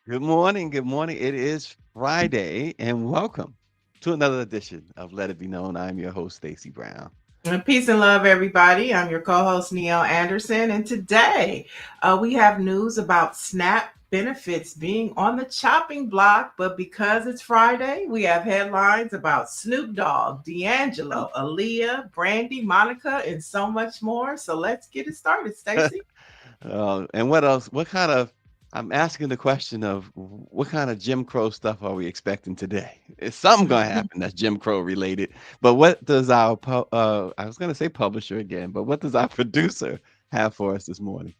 Good morning. Good morning. It is Friday, and welcome to another edition of Let It Be Known. I'm your host, Stacy Brown. And peace and love, everybody. I'm your co host, Neil Anderson. And today we have news about SNAP benefits being on the chopping block. But because it's Friday, we have headlines about Snoop Dogg, D'Angelo, Aaliyah, Brandy, Monica, and so much more. So let's get it started, Stacey. And what else? I'm asking the question of what kind of Jim Crow stuff are we expecting today? Is something going to happen that's Jim Crow related? But what does I was going to say publisher again, but what does our producer have for us this morning?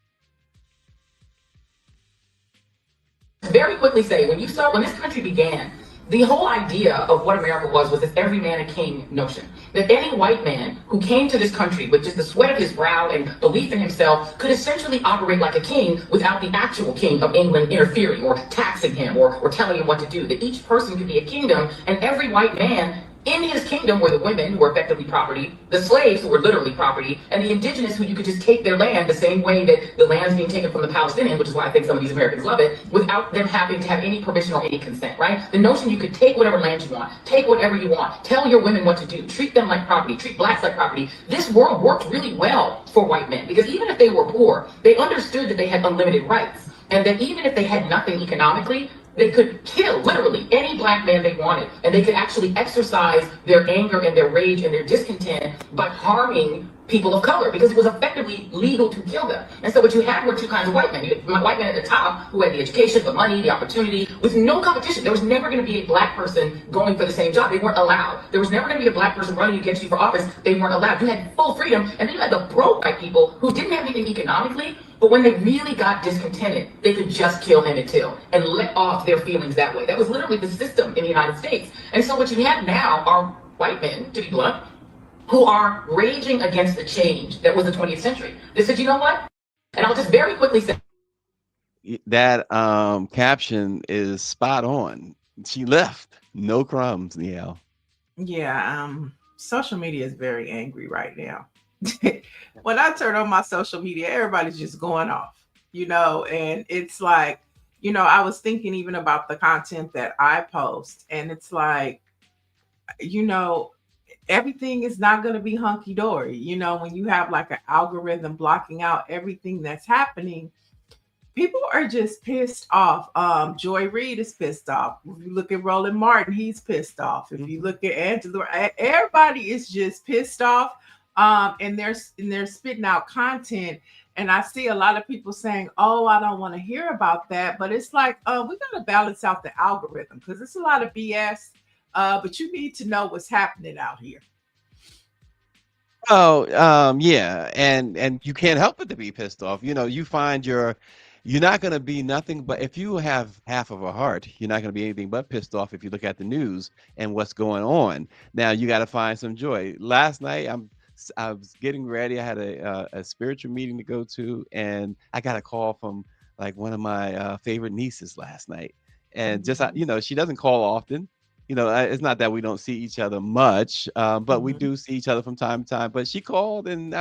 Very quickly say when this country began, the whole idea of what America was this every man a king notion. That any white man who came to this country with just the sweat of his brow and belief in himself could essentially operate like a king without the actual king of England interfering or taxing him or telling him what to do. That each person could be a kingdom, and every white man in his kingdom were the women who were effectively property, the slaves who were literally property, and the indigenous who you could just take their land the same way that the land's being taken from the Palestinians, which is why I think some of these Americans love it, without them having to have any permission or any consent, right? The notion you could take whatever land you want, take whatever you want, tell your women what to do, treat them like property, treat blacks like property. This world worked really well for white men because even if they were poor, they understood that they had unlimited rights. And that even if they had nothing economically, they could kill literally any black man they wanted, and they could actually exercise their anger and their rage and their discontent by harming people of color because it was effectively legal to kill them. And so what you had were two kinds of white men. You had a white man at the top who had the education, the money, the opportunity, with no competition. There was never going to be a black person going for the same job. They weren't allowed. There was never going to be a black person running against you for office. They weren't allowed. You had full freedom. And then you had the broke white people who didn't have anything economically, but when they really got discontented, they could just kill Emmett Till and let off their feelings that way. That was literally the system in the United States. And so what you have now are white men, to be blunt, who are raging against the change that was the 20th century. They said, you know what? And I'll just very quickly say, That caption is spot on. She left. No crumbs, Neil. Yeah, social media is very angry right now. When I turn on my social media, everybody's just going off, and it's like, I was thinking even about the content that I post, and it's like, you know, everything is not going to be hunky dory. When you have like an algorithm blocking out everything that's happening, people are just pissed off. Joy Reid is pissed off. If you look at Roland Martin, he's pissed off. If you Mhm. look at Angela, everybody is just pissed off. And they're spitting out content. And I see a lot of people saying, "Oh, I don't want to hear about that." But it's like, we got to balance out the algorithm because it's a lot of BS. But you need to know what's happening out here. Oh, yeah, and you can't help but to be pissed off. You find you're not gonna be nothing but if you have half of a heart, you're not gonna be anything but pissed off if you look at the news and what's going on. Now you got to find some joy. Last night, I was getting ready. I had a spiritual meeting to go to, and I got a call from like one of my favorite nieces last night, and just Mhm, she doesn't call often. It's not that we don't see each other much, but we mhm, do see each other from time to time. But she called, and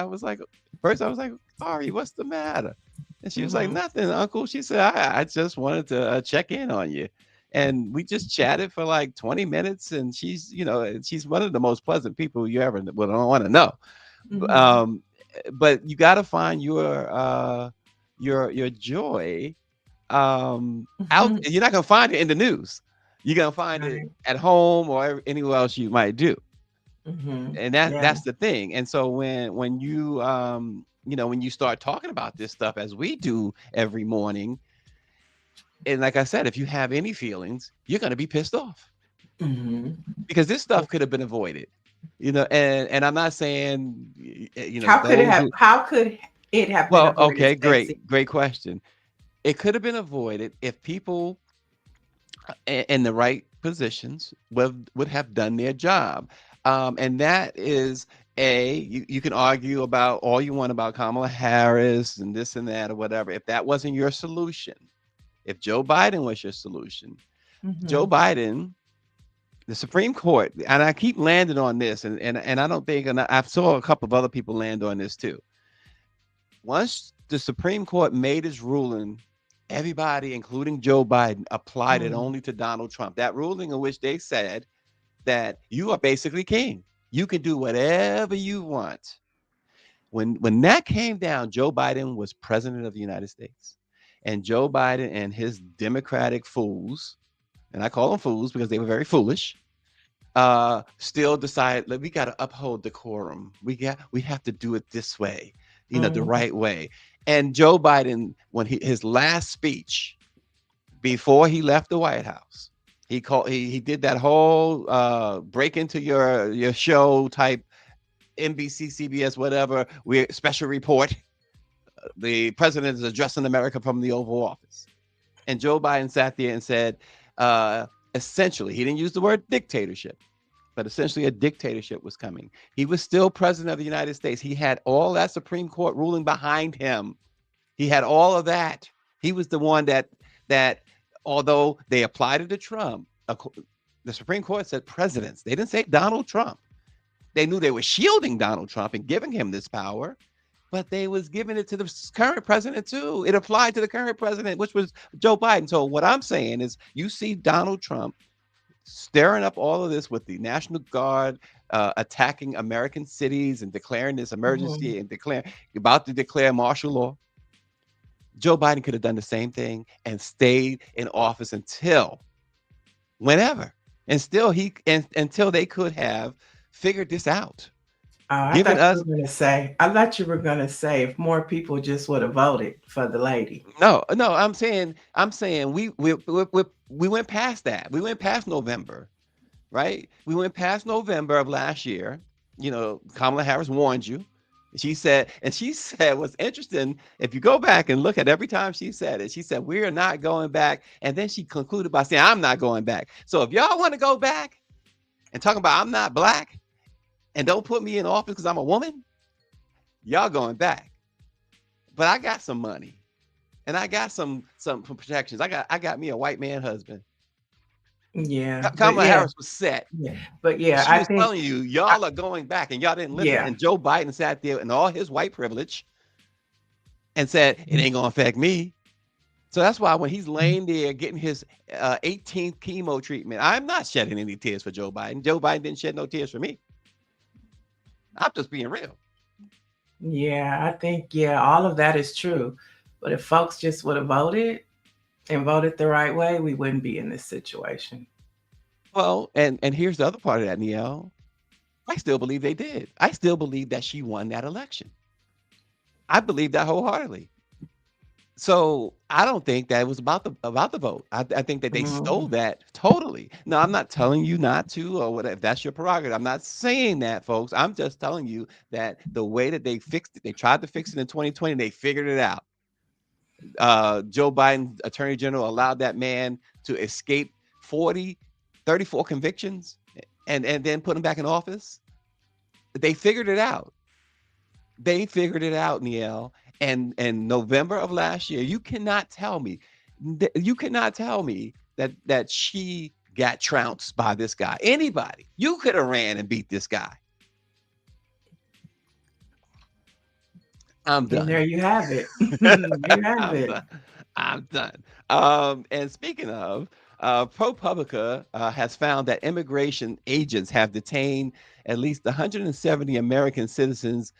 first I was like, "Sorry, what's the matter?" And she was like, mhm, "Nothing, Uncle." She said, "I just wanted to check in on you." And we just chatted for like 20 minutes. And she's one of the most pleasant people you ever would want to know. mhm, Um, but you got to find your joy out. mhm. You're not gonna find it in the news. You're gonna find it Right. at home or anywhere else you might do, Mhm. and that Yeah. that's the thing. And so when when you start talking about this stuff as we do every morning, and like I said, if you have any feelings, you're gonna be pissed off Mhm. because this stuff could have been avoided. And I'm not saying those who How could it have been well, avoided, okay, Stacey? great question. It could have been avoided if people in the right positions would have done their job. And that is you can argue about all you want about Kamala Harris and this and that or whatever. If that wasn't your solution, if Joe Biden was your solution, Joe Mhm. Biden, the Supreme Court, and I keep landing on this, and I don't think, and I saw a couple of other people land on this too. Once the Supreme Court made its ruling Everybody, including Joe Biden, applied it Mm. only to Donald Trump. That ruling in which they said that you are basically king. You can do whatever you want. When that came down, Joe Biden was president of the United States. And Joe Biden and his Democratic fools, and I call them fools because they were very foolish, still decided that we got to uphold decorum. We have to do it this way, the Mm. right way. And Joe Biden, when his last speech before he left the White House, he did that whole break into your show type NBC, CBS, whatever, we special report. The president is addressing America from the Oval Office. And Joe Biden sat there and said, essentially, he didn't use the word dictatorship, but essentially a dictatorship was coming. He was still president of the United States. He had all that Supreme Court ruling behind him. He had all of that. He was the one that although they applied it to Trump, the Supreme Court said presidents. They didn't say Donald Trump. They knew they were shielding Donald Trump and giving him this power, but they was giving it to the current president too. It applied to the current president, which was Joe Biden. So what I'm saying is you see Donald Trump stirring up all of this with the National Guard attacking American cities and declaring this emergency and about to declare martial law. Joe Biden could have done the same thing and stayed in office until whenever, and still until they could have figured this out. I Given thought you us were going to say, I thought you were going to say if more people just would have voted for the lady. no, I'm saying we went past that. We went past November, right? We went past November of last year. Kamala Harris warned you. She said what's interesting, if you go back and look at every time she said it, she said, we're not going back. And then she concluded by saying, I'm not going back. So if y'all want to go back and talking about I'm not black and don't put me in office because I'm a woman, y'all going back. But I got some money and I got some protections. I got me a white man husband. Yeah, but Kamala yeah, Harris was set. yeah, but yeah, She I was think, telling you, I, y'all are going back, and y'all didn't listen. yeah, And Joe Biden sat there in all his white privilege and said, it ain't going to affect me. So that's why when he's laying there getting his 18th chemo treatment, I'm not shedding any tears for Joe Biden. Joe Biden didn't shed no tears for me. I'm just being real. yeah, I think, yeah, all of that is true. But if folks just would have voted and voted the right way, we wouldn't be in this situation. Well, and here's the other part of that, Niel. I still believe they did. I still believe that she won that election. I believe that wholeheartedly. So I don't think that it was about the vote. I think that they stole Mhm. that totally. No, I'm not telling you not to or whatever. If that's your prerogative. I'm not saying that, folks. I'm just telling you that the way that they fixed it, they tried to fix it in 2020, they figured it out. Joe Biden, Attorney General, allowed that man to escape 34 convictions and then put him back in office. They figured it out. They figured it out, Niel. And November of last year, you cannot tell me that she got trounced by this guy. Anybody, you could have ran and beat this guy. I'm And done. there you have it. There you have I'm it. done. I'm done. And speaking of, ProPublica has found that immigration agents have detained at least 170 American citizens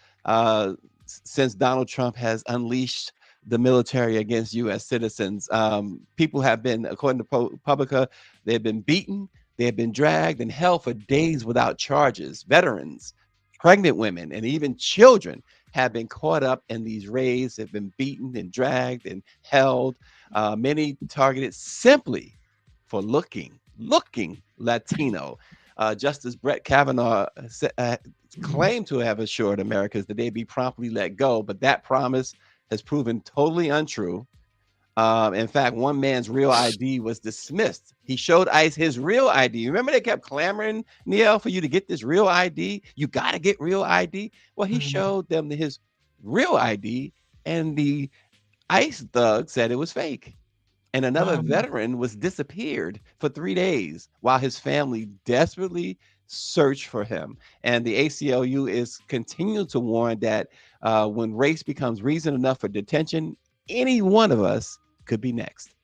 since Donald Trump has unleashed the military against U.S. citizens. People have been, according to ProPublica, they've been beaten, they have been dragged and held for days without charges. Veterans, pregnant women, and even children have been caught up in these raids, have been beaten and dragged and held. Many targeted simply for looking Latino. Justice Brett Kavanaugh claimed to have assured Americans that they'd be promptly let go, but that promise has proven totally untrue. In fact, one man's real ID was dismissed. He showed ICE his real ID. Remember, they kept clamoring, Neil, for you to get this real ID. You got to get real ID. Well, he Mhm. showed them his real ID, and the ICE thug said it was fake. And another veteran was disappeared for 3 days while his family desperately searched for him. And the ACLU is continuing to warn that when race becomes reason enough for detention, any one of us could be next.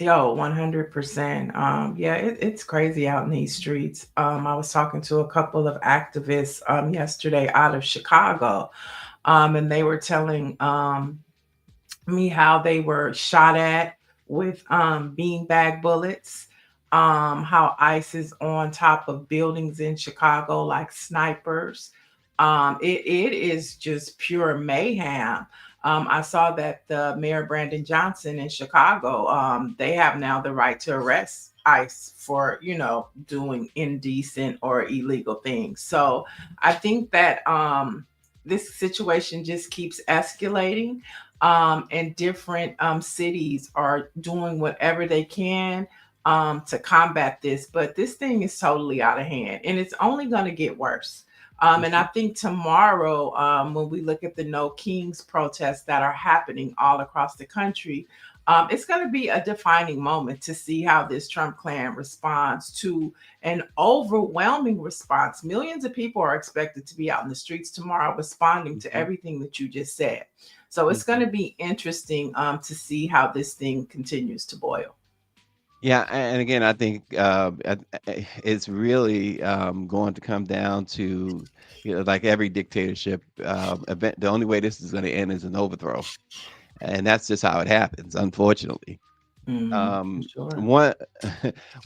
Yo, 100%. Yeah, it's crazy out in these streets. I was talking to a couple of activists yesterday out of Chicago, and they were telling me how they were shot at with beanbag bullets, how ICE is on top of buildings in Chicago like snipers. It is just pure mayhem. I saw that the Mayor Brandon Johnson in Chicago, they have now the right to arrest ICE for, doing indecent or illegal things. So I think that this situation just keeps escalating, and different cities are doing whatever they can to combat this. But this thing is totally out of hand, and it's only going to get worse. And I think tomorrow, when we look at the No Kings protests that are happening all across the country, it's going to be a defining moment to see how this Trump clan responds to an overwhelming response. Millions of people are expected to be out in the streets tomorrow responding to everything that you just said. So it's going to be interesting to see how this thing continues to boil. Yeah, and again, I think it's really going to come down to, like every dictatorship event. The only way this is going to end is an overthrow, and that's just how it happens, unfortunately. Sure. One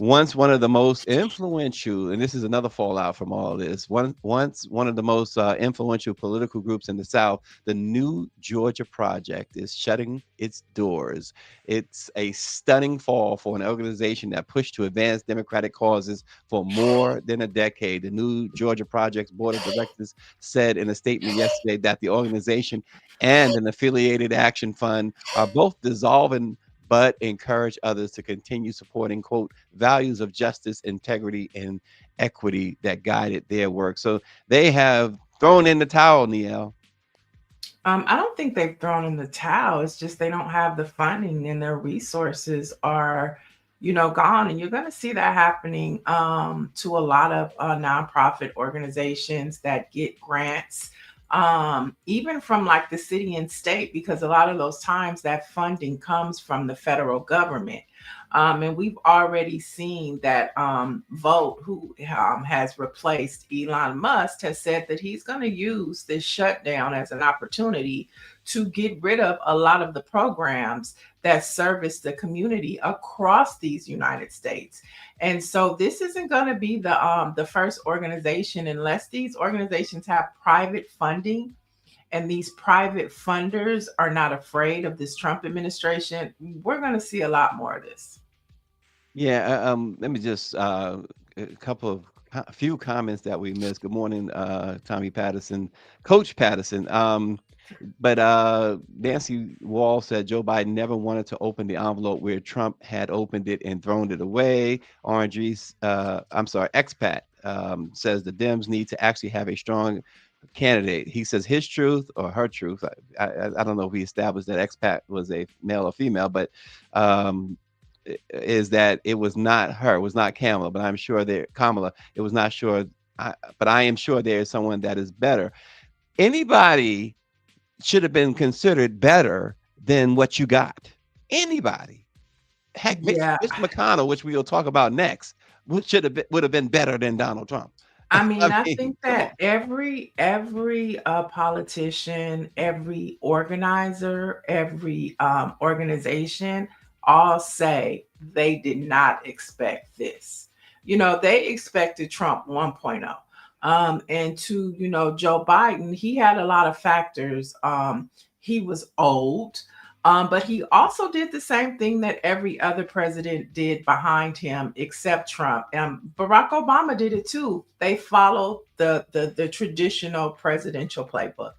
once one of the most influential, and this is another fallout from all of this. Once one of the most influential political groups in the South, the New Georgia Project, is shutting its doors. It's a stunning fall for an organization that pushed to advance democratic causes for more than a decade. The New Georgia Project's board of directors said in a statement yesterday that the organization and an affiliated action fund are both dissolving, but encourage others to continue supporting, quote, values of justice, integrity, and equity that guided their work. So they have thrown in the towel, Niele. I don't think they've thrown in the towel. It's just they don't have the funding, and their resources are, gone. And you're going to see that happening to a lot of nonprofit organizations that get grants, even from like the city and state, because a lot of those times that funding comes from the federal government. And we've already seen that Vogt, who has replaced Elon Musk, has said that he's going to use this shutdown as an opportunity to get rid of a lot of the programs that service the community across these United States. And so this isn't going to be the first organization, unless these organizations have private funding and these private funders are not afraid of this Trump administration. We're going to see a lot more of this. Yeah, let me just a few comments that we missed. Good morning, Tommy Patterson, Coach Patterson. But Nancy Wall said Joe Biden never wanted to open the envelope where Trump had opened it and thrown it away. Expat says the Dems need to actually have a strong candidate. He says his truth or her truth. I don't know if we established that expat was a male or female, but is that it was not her, it was not Kamala, but I'm sure Kamala, it was not sure. But I am sure there is someone that is better. Anybody should have been considered better than what you got. Anybody. Heck, Mitch McConnell, which we will talk about next, would have been better than Donald Trump. I mean, I think that every politician, every organizer, every organization all say they did not expect this. They expected Trump 1.0. And to, Joe Biden, he had a lot of factors. He was old, but he also did the same thing that every other president did behind him, except Trump. Barack Obama did it too. They followed the traditional presidential playbook.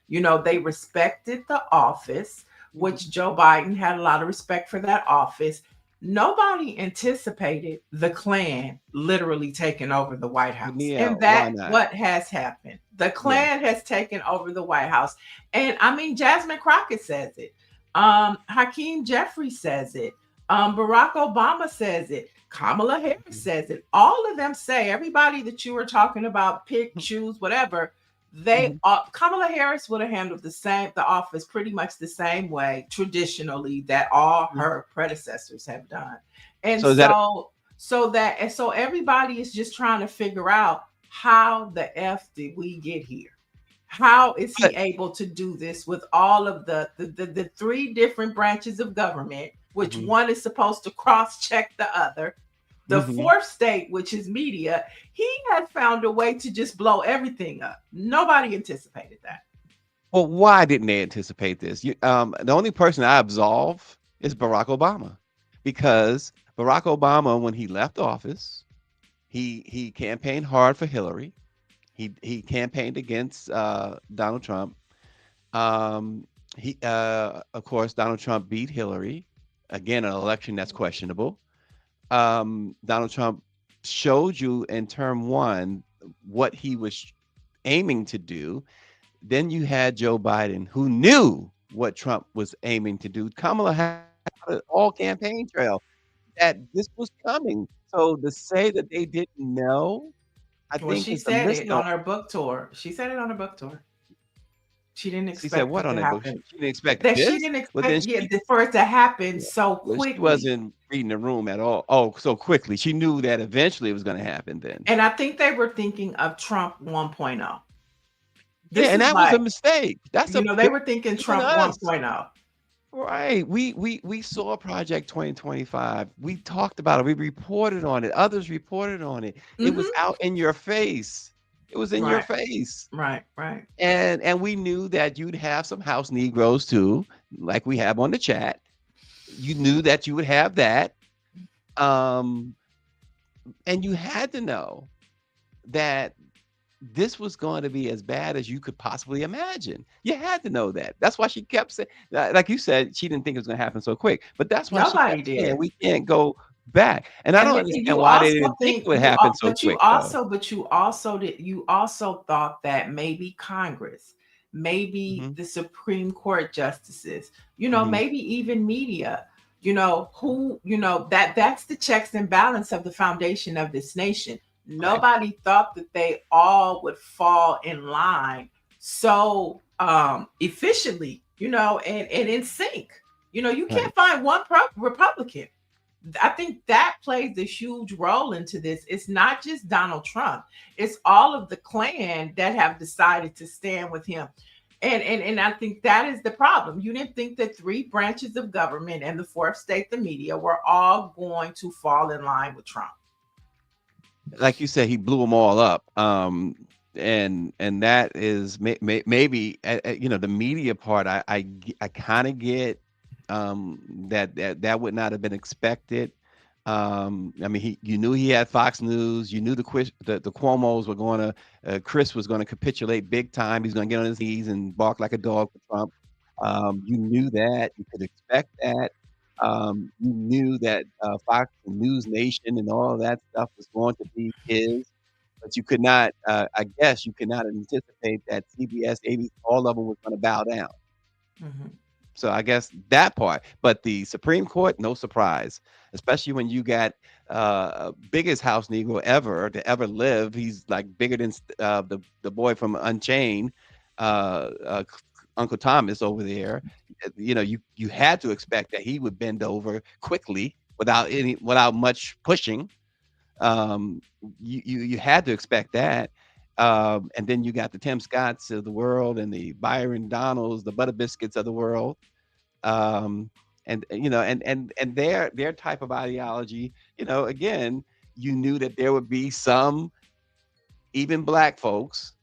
They respected the office, which Joe Biden had a lot of respect for that office. Nobody anticipated the Klan literally taking over the White House. Yeah, and that's what has happened. The Klan has taken over the White House. And I mean, Jasmine Crockett says it. Hakeem Jeffries says it. Barack Obama says it. Kamala Harris says it. All of them say, everybody that you were talking about, pick, choose, whatever, They Mhm. Kamala Harris would have handled the office pretty much the same way traditionally that all Mhm. her predecessors have done. And So is that so everybody is just trying to figure out how the F did we get here? How is he but able to do this with all of the three different branches of government, which mhm, one is supposed to cross check the other? The mhm. fourth state, which is media, he had found a way to just blow everything up. Nobody anticipated that. Well, why didn't they anticipate this? The only person I absolve is Barack Obama, because Barack Obama, when he left office, he campaigned hard for Hillary. He campaigned against Donald Trump. Um, of course, Donald Trump beat Hillary. Again, an election that's questionable. Donald Trump showed you in term one what he was aiming to do. Then you had Joe Biden, who knew what Trump was aiming to do. Kamala had an all campaign trail that this was coming. So to say that they didn't know, I Well, think she is a said it misnomer. on her book tour. She said it on her book tour. She didn't She said expect what it on to that book? happen. She didn't expect That she this. didn't Well, then expect, yeah, for it to happen yeah, so well, she quickly. wasn't reading the room at all. Oh, so quickly. She knew that eventually it was going to happen. Then, And I think they were thinking of Trump 1.0. yeah, This and is that was a like, mistake. That's a they big were thinking on Trump us. 1.0. Right. We saw Project 2025. We talked about it. We reported on it. Others reported on it. It was Hmm. out in your face. It was in your Right, face. right, right. And we knew that you'd have some house Negroes too, like we have on the chat. You knew that you would have that. Um, and you had to know that this was going to be as bad as you could possibly imagine. You had to know that. That's why she kept saying, like you said, she didn't think it was going to happen so quick. But that's why she Nobody kept saying did. we can't go back. And I don't And understand you why they also didn't think it think would happen so but you quick, though. also but you also thought that maybe Congress, maybe Hmm. the Supreme Court justices, Hmm. maybe even media, who, that's the checks and balance of the foundation of this nation. Right. Nobody thought that they all would fall in line so efficiently, and in sync. You Right. can't find one Republican. I think that plays a huge role into this. It's not just Donald Trump; it's all of the Klan that have decided to stand with him. And I think that is the problem. You didn't think that three branches of government and the fourth state, the media, were all going to fall in line with Trump. Like you said, he blew them all up. And that is maybe the media part. I kind of get that would not have been expected. I mean, you knew he had Fox News. You knew the Cuomo's were going to Chris was going to capitulate big time. He's going to get on his knees and bark like a dog for Trump. You knew that. You could expect that. You knew that Fox and News Nation and all of that stuff was going to be his, but you could not. I guess you could not anticipate that CBS, ABC, all of them was going to bow down. Mhm. So I guess that part, but the Supreme Court, no surprise, especially when you got biggest house Negro ever to ever live. He's like bigger than the boy from Unchained, Uncle Thomas over there. You had to expect that he would bend over quickly without much pushing. Um, you had to expect that. And then you got the Tim Scotts of the world and the Byron Donalds, the Butter Biscuits of the world, um, and their type of ideology. Again, you knew that there would be some even black folks,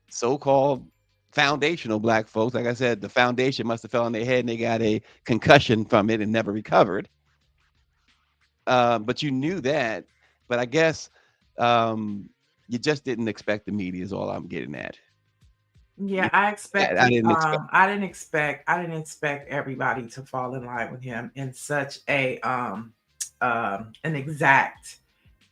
so-called foundational black folks. Like I said, the foundation must have fell on their head and they got a concussion from it and never recovered. But you knew that. But I guess um, you just didn't expect the media. Is all I'm getting at. Yeah, I I expected. didn't expect. I didn't expect everybody to fall in line with him in such an exact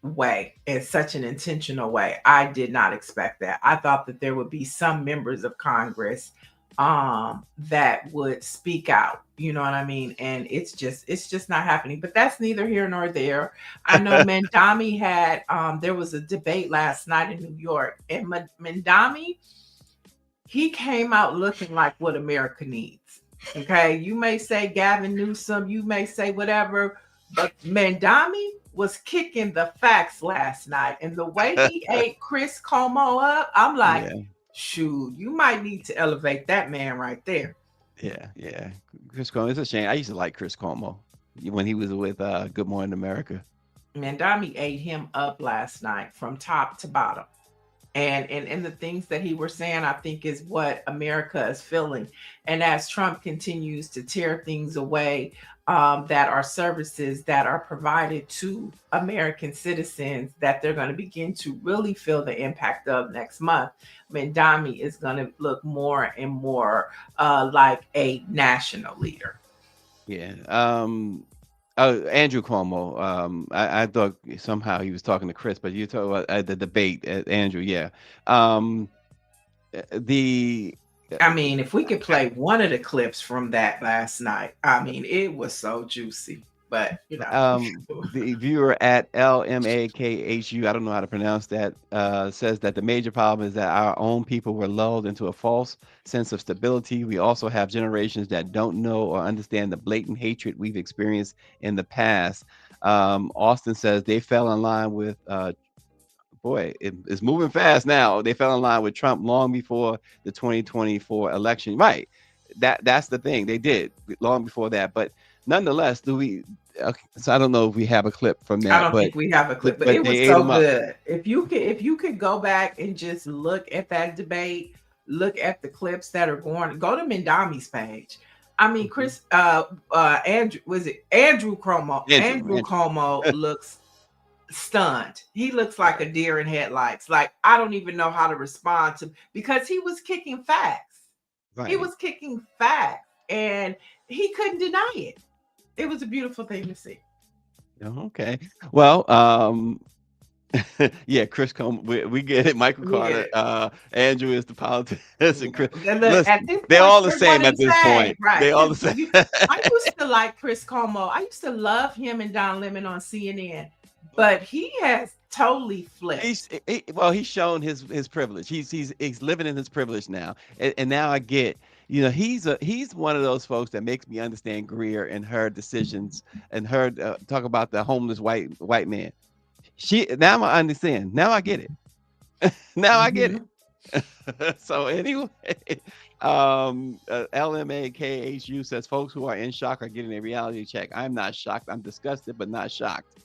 way, in such an intentional way. I did not expect that. I thought that there would be some members of Congress that would speak out. You know what I mean? And it's just not happening. But that's neither here nor there. I know there was a debate last night in New York, and Mandami he came out looking like what America needs. Okay, you may say Gavin Newsom, you may say whatever, but Mandami was kicking the facts last night, and the way he ate Chris Como up, I'm like, Yeah, shoot, you might need to elevate that man right there. yeah. Chris Cuomo. It's a shame. I used to like Chris Cuomo when he was with Good Morning America. Mandami ate him up last night from top to bottom. And the things that he were saying, I think, is what America is feeling. And as Trump continues to tear things away, that are services that are provided to American citizens, that they're going to begin to really feel the impact of next month. Mandami is going to look more and more like a national leader. Yeah. Andrew Cuomo. I thought somehow he was talking to Chris, but you talk about the debate, Andrew. Yeah. The I mean, if we could play one of the clips from that last night, I mean, it was so juicy. But the viewer at LMAKHU, I don't know how to pronounce that, says that the major problem is that our own people were lulled into a false sense of stability. We also have generations that don't know or understand the blatant hatred we've experienced in the past. Austin says they fell in line with boy, it's moving fast now. They fell in line with Trump long before the 2024 election. Right. That's the thing. They did long before that. But nonetheless, okay, so I don't know if we have a clip from that. I don't think we have a clip, but it was so good. If you could go back and just look at that debate, look at the clips that are going, go to Mandami's page. I mean, Chris, Andrew, was it Andrew Cuomo? Andrew Cuomo looks stunned. He looks like a deer in headlights. Like, I don't even know how to respond to, because he was kicking facts. Right. He was kicking facts, and he couldn't deny it. It was a beautiful thing to see. Okay. Well, yeah, Chris Cuomo, we get it. Michael Carter, Andrew is the politician. Chris, they're all the same at this point. Right. They all the same. I used to like Chris Cuomo. I used to love him and Don Lemon on CNN, but he has totally flipped. He's shown his privilege. He's living in his privilege now, and now I get. You know, he's one of those folks that makes me understand Greer and her decisions and her talk about the homeless white man. Now I understand. Now I get it. Now I get it. So anyway, LMAKHU says folks who are in shock are getting a reality check. I'm not shocked. I'm disgusted, but not shocked.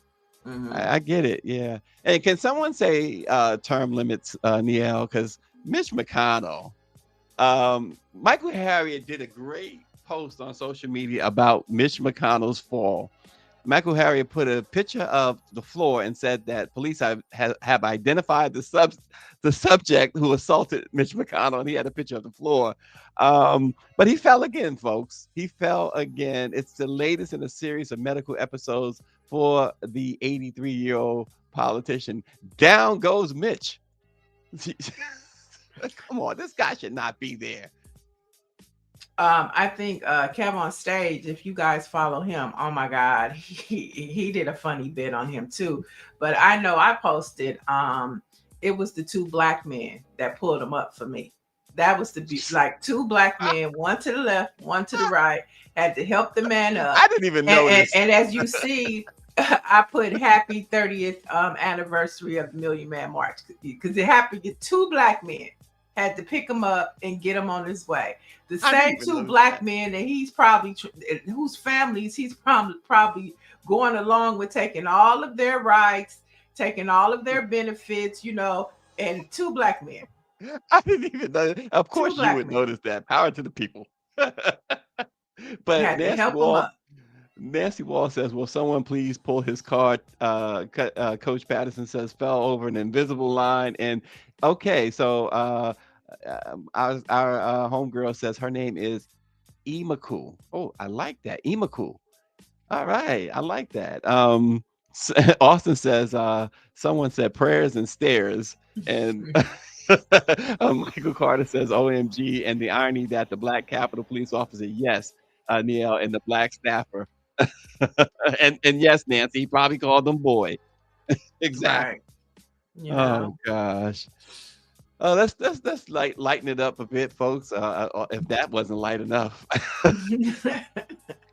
Mm-hmm. I get it. Yeah. And can someone say term limits, Niall? Because Mitch McConnell. Michael Harriot did a great post on social media about Mitch McConnell's fall. Michael Harriot put a picture of the floor and said that police have identified the subject who assaulted Mitch McConnell, and he had a picture of the floor. But he fell again, folks. He fell again. It's the latest in a series of medical episodes for the 83-year-old politician. Down goes Mitch. Come on, this guy should not be there. I think Kev on Stage, if you guys follow him, oh my God, he did a funny bit on him too. But I know I posted, it was the two black men that pulled him up for me. That was like two black men, one to the left, one to the right, had to help the man up. I didn't even know this. And as you see, I put happy 30th anniversary of the Million Man March, because it happened to two black men. Had to pick him up and get him on his way. The same two black men that he's probably, whose families he's probably going along with, taking all of their rights, taking all of their benefits, you know, and two black men. I didn't even know. Of course you would notice that. Power to the people. But Nancy Wall says, will someone please pull his card? Coach Patterson says, fell over an invisible line. And okay, so our homegirl says her name is Imaku. Oh, I like that. Imaku. All right, I like that. Austin says, someone said prayers and stairs. And Michael Carter says, OMG. And the irony that the black Capitol Police officer, yes, Neil, and the black staffer. and yes, Nancy, he probably called them boy. Exactly. Right. Yeah. Oh gosh. Let's lighten it up a bit, folks. If that wasn't light enough,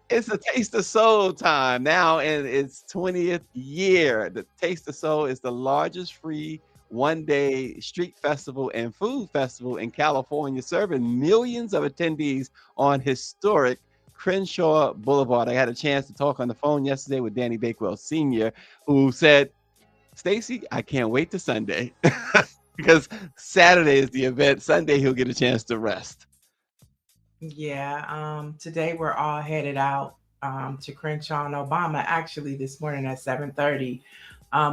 it's a Taste of Soul time now in its 20th year. The Taste of Soul is the largest free one-day street festival and food festival in California, serving millions of attendees on historic Crenshaw Boulevard. I had a chance to talk on the phone yesterday with Danny Bakewell Sr., who said, Stacy, I can't wait to Sunday because Saturday is the event. Sunday, he'll get a chance to rest. Yeah, today we're all headed out to Crenshaw and Obama actually this morning at 7:30,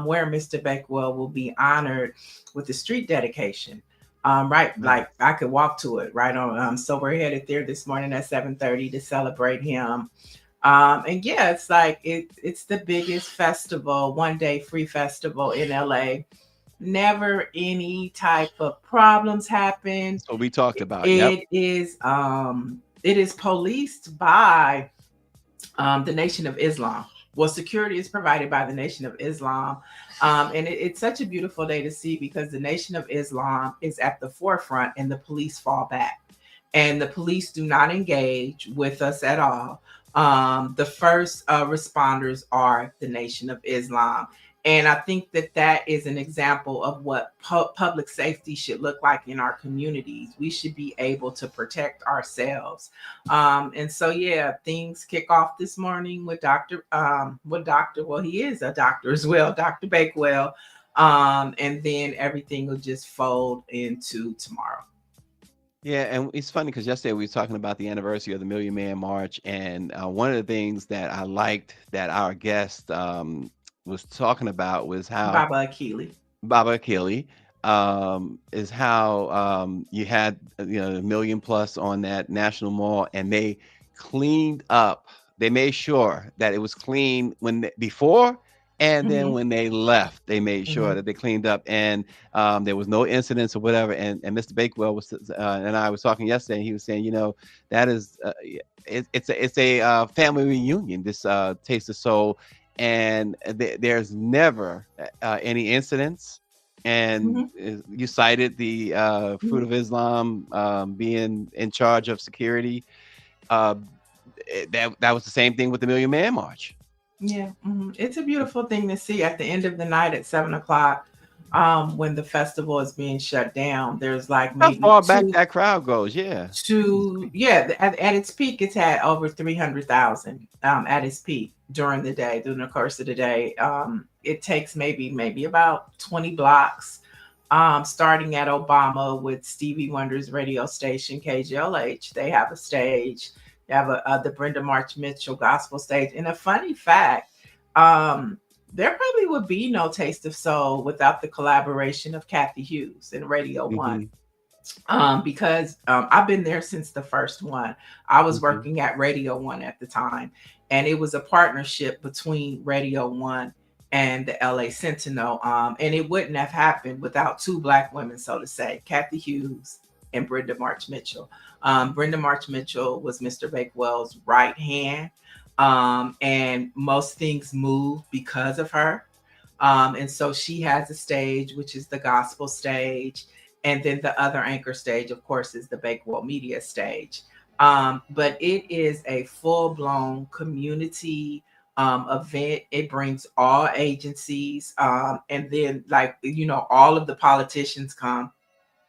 where Mr. Bakewell will be honored with the street dedication. Right, like I could walk to it right on. So we're headed there this morning at 7:30 to celebrate him. And yeah, it's like it's the biggest festival, one day free festival in LA. Never any type of problems happen. So we talked about, yep. It is policed by the Nation of Islam. Well, security is provided by the Nation of Islam. And it's such a beautiful day to see because the Nation of Islam is at the forefront and the police fall back. And the police do not engage with us at all. The first responders are the Nation of Islam. And I think that is an example of what public safety should look like in our communities. We should be able to protect ourselves. And so, yeah, things kick off this morning with well, he is a doctor as well, Dr. Bakewell. And then everything will just fold into tomorrow. Yeah, and it's funny because yesterday we were talking about the anniversary of the Million Man March, and one of the things that I liked that our guest was talking about was how Baba Akili is how you had a million plus on that National Mall, and they cleaned up. They made sure that it was clean before. And then when they left, they made sure that they cleaned up, and there was no incidents or whatever. And Mr. Bakewell and I was talking yesterday, and he was saying, that is it's a family reunion. This Taste of Soul, and there's never any incidents. And you cited the Fruit of Islam being in charge of security. That was the same thing with the Million Man March. Yeah, it's a beautiful thing to see at the end of the night at 7:00, when the festival is being shut down. There's like maybe how far back that crowd goes. Yeah, at its peak, it's had over 300,000 at its peak during the course of the day. It takes maybe about 20 blocks, starting at Obama with Stevie Wonder's radio station KGLH. They have a stage. You have the Brenda March Mitchell gospel stage. And a funny fact, there probably would be no Taste of Soul without the collaboration of Kathy Hughes and Radio One. Because I've been there since the first one. I was working at Radio One at the time, and it was a partnership between Radio One and the LA Sentinel. And it wouldn't have happened without two Black women, so to say, Kathy Hughes and Brenda March Mitchell. Brenda March Mitchell was Mr. Bakewell's right hand, and most things move because of her. And so she has a stage, which is the gospel stage. And then the other anchor stage, of course, is the Bakewell Media stage. But it is a full-blown community event. It brings all agencies. And then, all of the politicians come.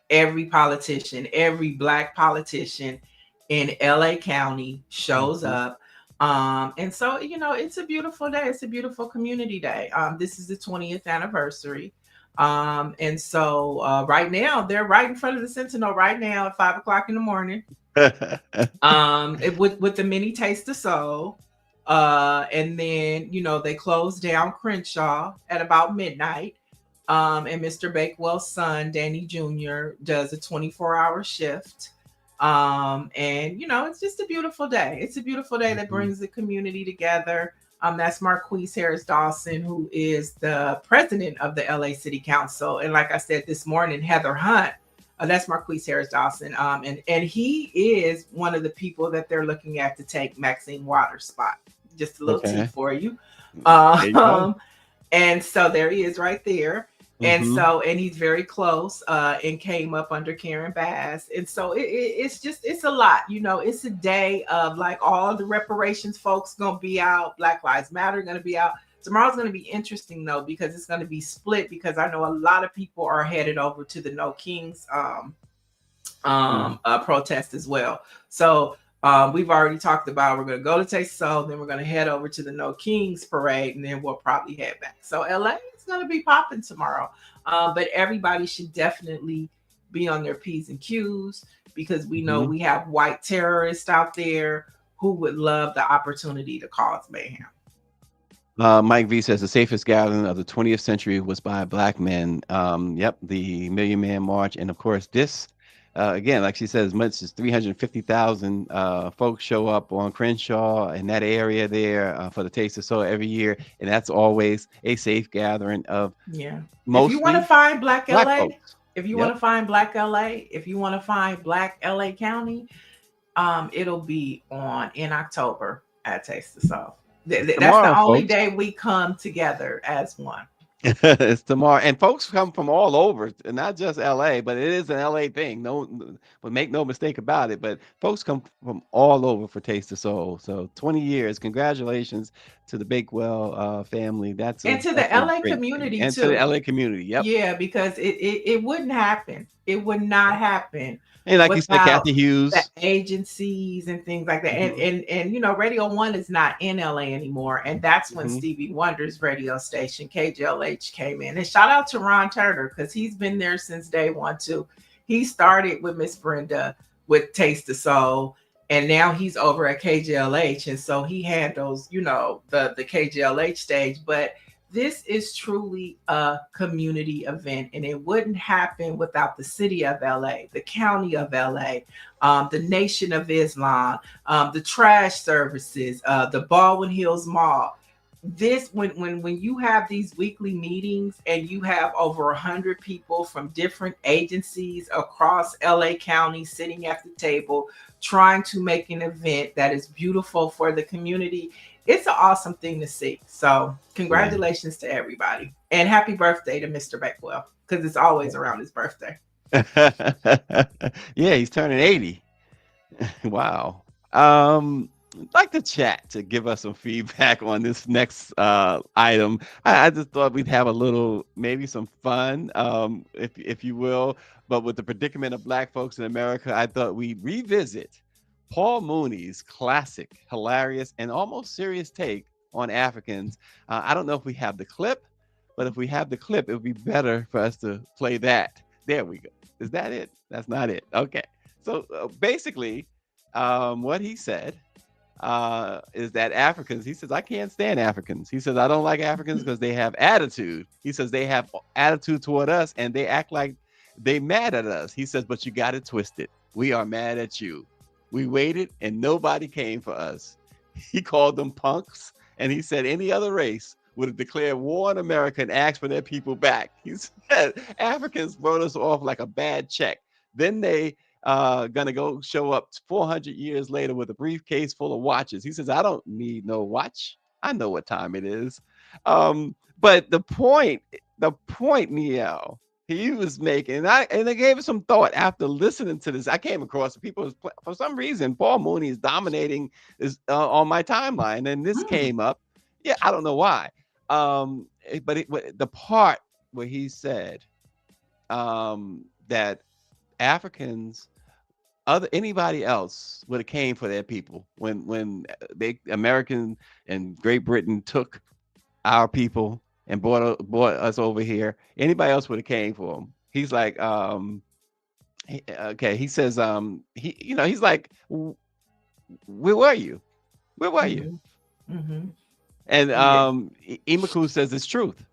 Every politician, every Black politician in LA County shows up. And so, it's a beautiful day. It's a beautiful community day. This is the 20th anniversary. And so right now, they're right in front of the Sentinel right now at 5:00 in the morning. With the mini Taste of Soul. And then, they close down Crenshaw at about midnight. And Mr. Bakewell's son, Danny Jr., does a 24-hour shift. And, it's just a beautiful day. It's a beautiful day that brings the community together. That's Marquise Harris Dawson, who is the president of the LA City Council. And like I said this morning, Heather Hunt, that's Marquise Harris Dawson. And he is one of the people that they're looking at to take Maxine Waters' spot. Just a little tip for you. And so there he is right there. And Mm-hmm. so, and he's very close, and came up under Karen Bass. And so it's just, it's a lot, it's a day of like all the reparations folks gonna be out. Black Lives Matter gonna be out. Tomorrow's going to be interesting though, because it's going to be split, because I know a lot of people are headed over to the No Kings protest as well. So we've already talked about, we're going to go to Taste Soul, then we're going to head over to the No Kings parade, and then we'll probably head back. So LA is going to be popping tomorrow. But everybody should definitely be on their P's and Q's, because we know we have white terrorists out there who would love the opportunity to cause mayhem. Mike V says the safest gathering of the 20th century was by black men. Yep, the Million Man March, and of course this. Again, like she says, as much as 350,000 folks show up on Crenshaw in that area there for the Taste of Soul every year, and that's always a safe gathering of If you want to find Black LA, folks. If you want to find Black LA, if you want to find Black LA County, it'll be in October at Taste of Soul. That's Tomorrow, the only folks. day we come together as one. It's tomorrow, and folks come from all over, and not just LA, but it is an LA thing. But make no mistake about it. But folks come from all over for Taste of Soul. So 20 years, congratulations to the Bakewell family. And to the LA community and too. to the LA community. Yep. Yeah, because it wouldn't happen. It would not happen. And like you said, Kathy Hughes, the agencies and things like that. And Radio 1 is not in LA anymore. And that's when Stevie Wonder's radio station, KJLH, came in. And shout out to Ron Turner, because he's been there since day one too. He started with Miss Brenda with Taste of Soul, and now he's over at KJLH. And so he handles, the KJLH stage. But this is truly a community event, and it wouldn't happen without the city of LA, the county of LA, the Nation of Islam, the trash services, the Baldwin Hills Mall. This, when you have these weekly meetings and you have over 100 people from different agencies across LA County sitting at the table trying to make an event that is beautiful for the community, it's an awesome thing to see. So congratulations to everybody, and happy birthday to Mr. Bakewell, because it's always around his birthday. Yeah, he's turning 80. Wow. Like the chat to give us some feedback on this next item. I just thought we'd have a little, maybe some fun, if you will. But with the predicament of Black folks in America, I thought we'd revisit Paul Mooney's classic, hilarious, and almost serious take on Africans. I don't know if we have the clip, but if we have the clip, it would be better for us to play that. There we go. Is that it? That's not it. Okay. So basically, what he said is that Africans, he says, I can't stand Africans. He says, I don't like Africans because they have attitude. He says, they have attitude toward us and they act like they mad at us. He says, but you got it twisted. We are mad at you. We waited and nobody came for us. He called them punks, and he said any other race would have declared war on America and asked for their people back. He said Africans wrote us off like a bad check. Then they gonna go show up 400 years later with a briefcase full of watches. He says, I don't need no watch. I know what time it is. But the point, Niel, he was making, and I gave it some thought after listening to this. I came across people, for some reason, Paul Mooney is dominating on my timeline, and this came up. Yeah, I don't know why. But the part where he said that Africans, anybody else would have came for their people when American and Great Britain took our people and brought us over here. Anybody else would have came for them. He's like, okay. He says, he's like, where were you? Where were you? Mm-hmm. And Imaku says it's truth.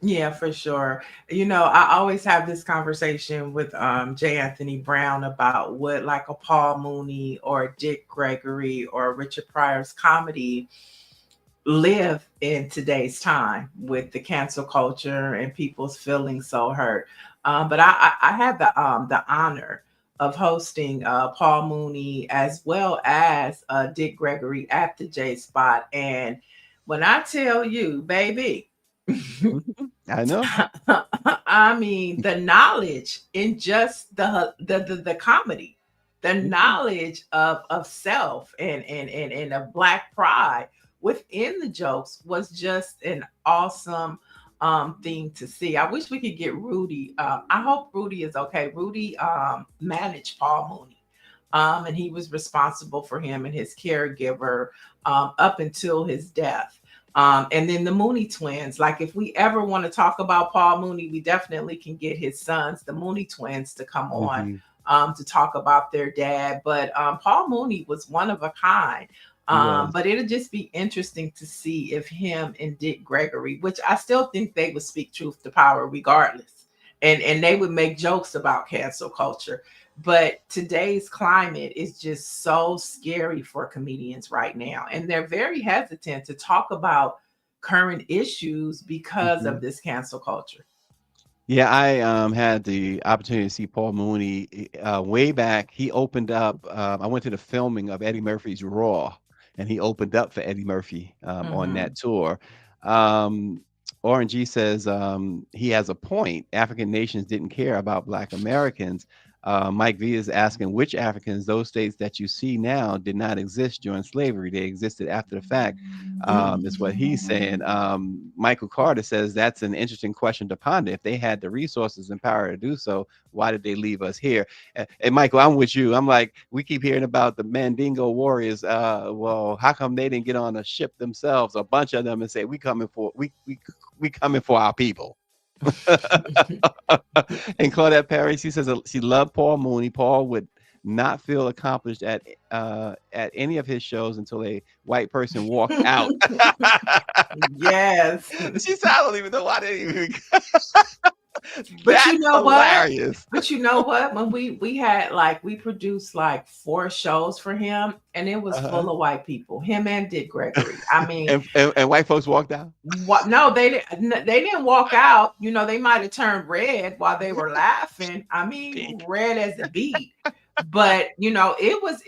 Yeah, for sure. I always have this conversation with J. Anthony Brown about what like a Paul Mooney or Dick Gregory or Richard Pryor's comedy live in today's time with the cancel culture and people's feeling so hurt. But I had the honor of hosting Paul Mooney as well as Dick Gregory at the J Spot. And when I tell you, baby, I know. I mean, the knowledge in just the comedy, the Mhm. knowledge of self and of black pride within the jokes was just an awesome thing to see. I wish we could get Rudy. I hope Rudy is okay. Rudy managed Paul Mooney. And he was responsible for him and his caregiver up until his death. And then the Mooney twins. Like, if we ever want to talk about Paul Mooney, we definitely can get his sons, the Mooney twins, to come on Mhm. to talk about their dad. But Paul Mooney was one of a kind. He was. But it'll just be interesting to see if him and Dick Gregory, which I still think they would speak truth to power regardless, and they would make jokes about cancel culture. But today's climate is just so scary for comedians right now. And they're very hesitant to talk about current issues because of Mhm. this cancel culture. Yeah, I had the opportunity to see Paul Mooney way back. He opened up. I went to the filming of Eddie Murphy's Raw, and he opened up for Eddie Murphy on Hmm. that tour. Um, Oren G says he has a point. African nations didn't care about Black Americans. Mike V is asking which Africans, those states that you see now, did not exist during slavery. They existed after the fact, is what he's saying. Michael Carter says that's an interesting question to ponder. If they had the resources and power to do so, why did they leave us here? And Michael, I'm with you. I'm like, we keep hearing about the Mandingo warriors. Well, how come they didn't get on a ship themselves, a bunch of them, and say, we coming for our people? And Claudette Perry, she says she loved Paul Mooney. Paul would not feel accomplished at any of his shows until a white person walked out. Yes. She said, I don't even know why they even. But you That's know what? hilarious. But you know what? When we had like we produced like 4 shows for him, and it was Uh-huh. full of white people, him and Dick Gregory. I mean, And white folks walked out. what? No, they didn't. They didn't walk out. You know, they might have turned red while they were laughing. I mean, Pink. red as a beet. But you know, it was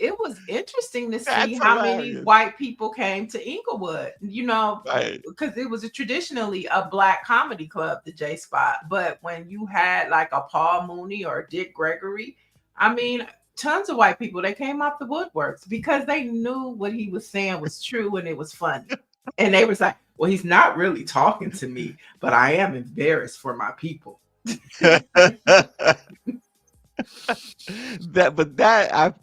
interesting to see That's how many hilarious. white people came to Inglewood. You know, Right. because it was traditionally a black comedy club, the J Spot. But when you had like a Paul Mooney or Dick Gregory, I mean, tons of white people, they came out the woodworks because they knew what he was saying was true and it was funny. And they was like, well, he's not really talking to me, but I am embarrassed for my people.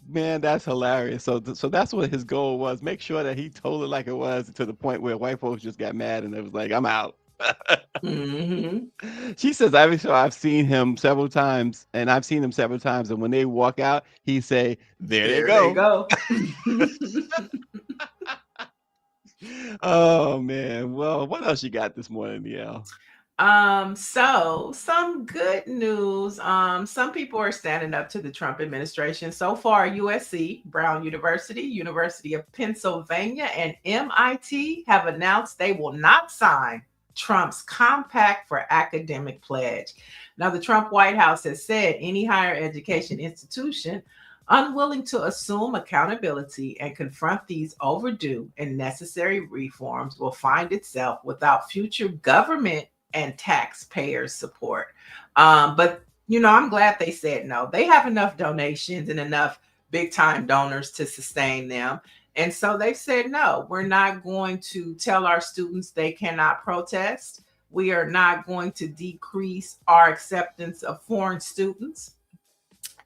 Man, that's hilarious. So that's what his goal was. Make sure that he told it like it was, to the point where white folks just got mad and it was like, I'm out. Hmm. She says, I've seen him several times, and I've seen him several times, and when they walk out, he say, there they There they go. go. Oh man. Well, what else you got this morning, Neil? So some good news. Some people are standing up to the Trump administration. So far, USC, Brown University, University of Pennsylvania, and MIT have announced they will not sign Trump's Compact for Academic Pledge. Now, the Trump White House has said any higher education institution unwilling to assume accountability and confront these overdue and necessary reforms will find itself without future government and taxpayers' support. But you know, I'm glad they said no. They have enough donations and enough big time donors to sustain them. And so they said, no, we're not going to tell our students they cannot protest. We are not going to decrease our acceptance of foreign students.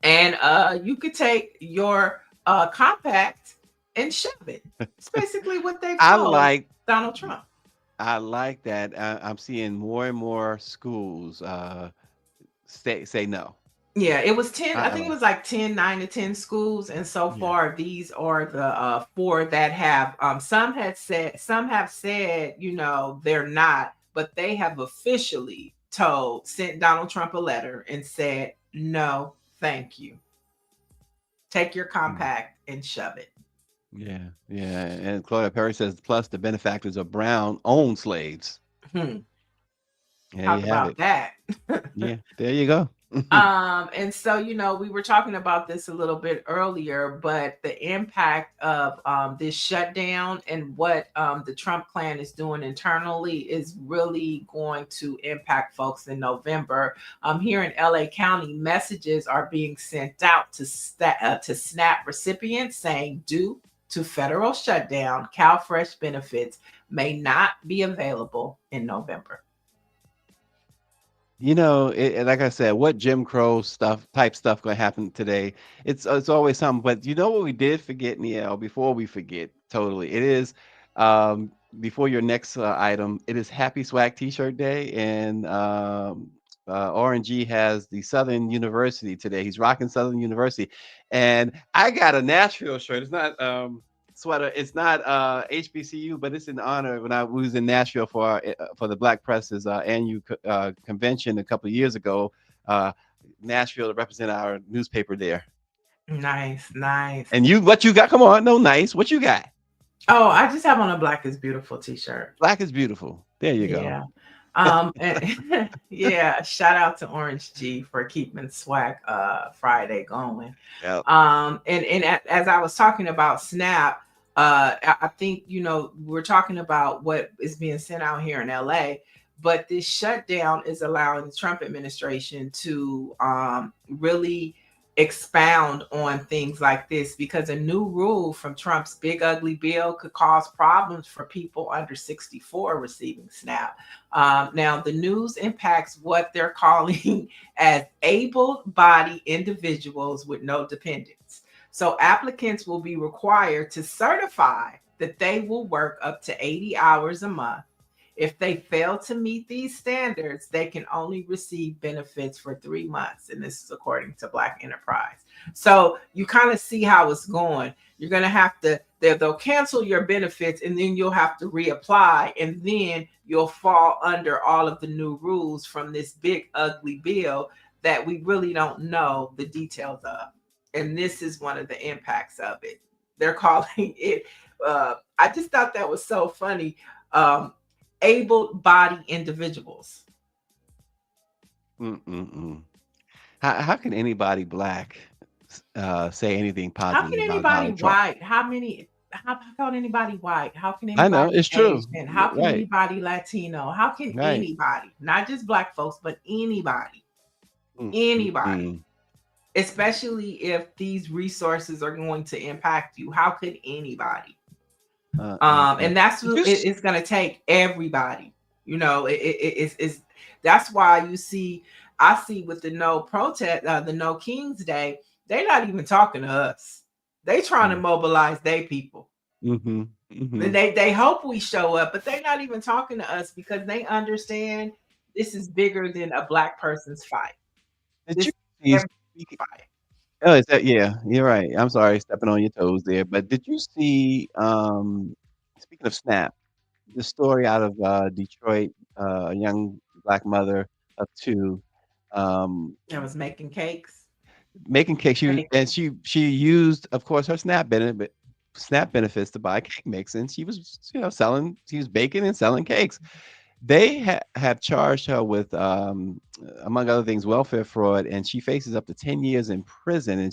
And you could take your compact and shove it. It's basically what they've I told like Donald Trump. I like that. I'm seeing more and more schools say no. Yeah, it was 10. I I think it like. was like 10, 9 to 10 schools. And so Yeah. far, these are the 4 that have some have said, you know, they're not, but they have officially sent Donald Trump a letter and said, no, thank you. Take your Mm. compact and shove it. Yeah, yeah. And Claudia Perry says, plus the benefactors of Brown owned slaves. Hmm. There you Talk have about it. that. Yeah, there you go. And so, we were talking about this a little bit earlier, but the impact of this shutdown and what the Trump plan is doing internally is really going to impact folks in November. Here in LA County, messages are being sent out to SNAP recipients saying, due to federal shutdown, CalFresh benefits may not be available in November. Like I said, what Jim Crow type stuff going to happen today? It's always something. But you know what we did forget, Niel, before we forget totally? It is before your next item, it is Happy Swag T-shirt day, and RNG has the Southern University today. He's rocking Southern University, and I got a Nashville shirt. It's not sweater. It's not HBCU, but it's in honor when I was in Nashville for the Black Press's annual convention a couple of years ago. Nashville to represent our newspaper there. Nice. And what you got? Come on, no nice. What you got? Oh, I just have on a Black is Beautiful T-shirt. Black is Beautiful. There you go. Yeah. And yeah, shout out to Orange G for keeping Swag Friday going. Yep. And as I was talking about SNAP, I think we're talking about what is being sent out here in LA, but this shutdown is allowing the Trump administration to really expound on things like this, because a new rule from Trump's big ugly bill could cause problems for people under 64 receiving SNAP. Now, the news impacts what they're calling as able-bodied individuals with no dependents. So applicants will be required to certify that they will work up to 80 hours a month. If they fail to meet these standards, they can only receive benefits for 3 months. And this is according to Black Enterprise. So you kind of see how it's going. You're going to have to, they'll cancel your benefits, and then you'll have to reapply. And then you'll fall under all of the new rules from this big ugly bill that we really don't know the details of. And this is one of the impacts of it. They're calling it, I just thought that was so funny. Able-bodied individuals. How can anybody Black say anything positive? How can anybody white? How can anybody white? How can anybody? I know it's true. And how can anybody Latino? How can anybody, not just Black folks, but anybody, especially if these resources are going to impact you? How could anybody? And that's what it's going to take everybody. It's that's why I see with the no protest, the No Kings Day, they're not even talking to us. They trying to mobilize their people. And they hope we show up, but they're not even talking to us because they understand this is bigger than a Black person's fight. Oh, is that? Yeah, you're right. I'm sorry, stepping on your toes there. But did you see? Speaking of SNAP, the story out of Detroit, a young Black mother of 2, that was making cakes. She used, of course, her SNAP benefits to buy cake mix, and she was selling. She was baking and selling cakes. They have charged her with, among other things, welfare fraud, and she faces up to 10 years in prison. And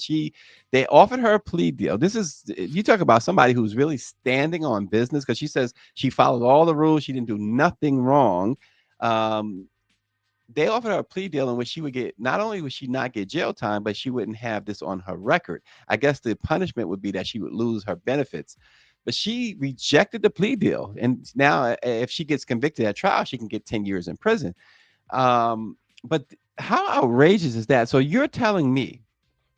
they offered her a plea deal. This is, you talk about somebody who's really standing on business, because she says she followed all the rules. She didn't do nothing wrong. They offered her a plea deal in which she would get, not only would she not get jail time, but she wouldn't have this on her record. I guess the punishment would be that she would lose her benefits. But she rejected the plea deal. And now if she gets convicted at trial, she can get 10 years in prison. But how outrageous is that? So you're telling me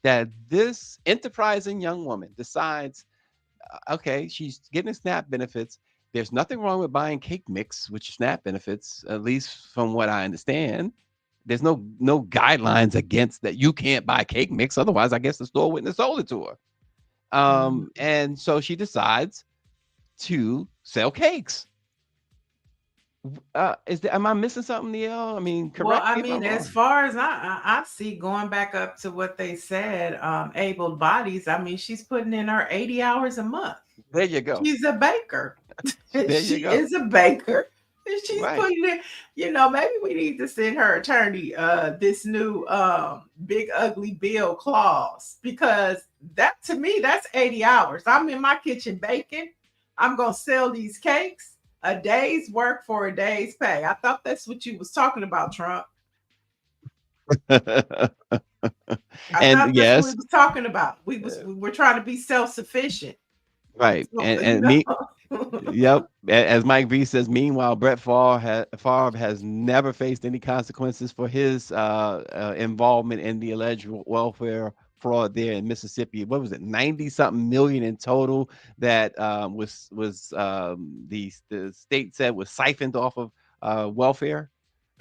that this enterprising young woman decides, okay, she's getting SNAP benefits. There's nothing wrong with buying cake mix, which SNAP benefits, at least from what I understand. There's no guidelines against that. You can't buy cake mix. Otherwise, I guess the store wouldn't have sold it to her. And so she decides to sell cakes. Am I missing something, Neil? I mean, correct. Well, I mean, as far as I see, going back up to what they said, able bodies. I mean, she's putting in her 80 hours a month. There you go. She's a baker. There you go. Is a baker. And she's Right. putting it, maybe we need to send her attorney this new big ugly bill clause, because that, to me, that's 80 hours. I'm in my kitchen baking. I'm gonna sell these cakes, a day's work for a day's pay. I thought that's what you was talking about, Trump. I thought And that's what we yes, was talking about. uh, We were trying to be self-sufficient. right. So, And me, yep. As Mike V says, meanwhile, Favre has never faced any consequences for his involvement in the alleged welfare fraud there in Mississippi. What was it, 90 something million in total that the state said was siphoned off of welfare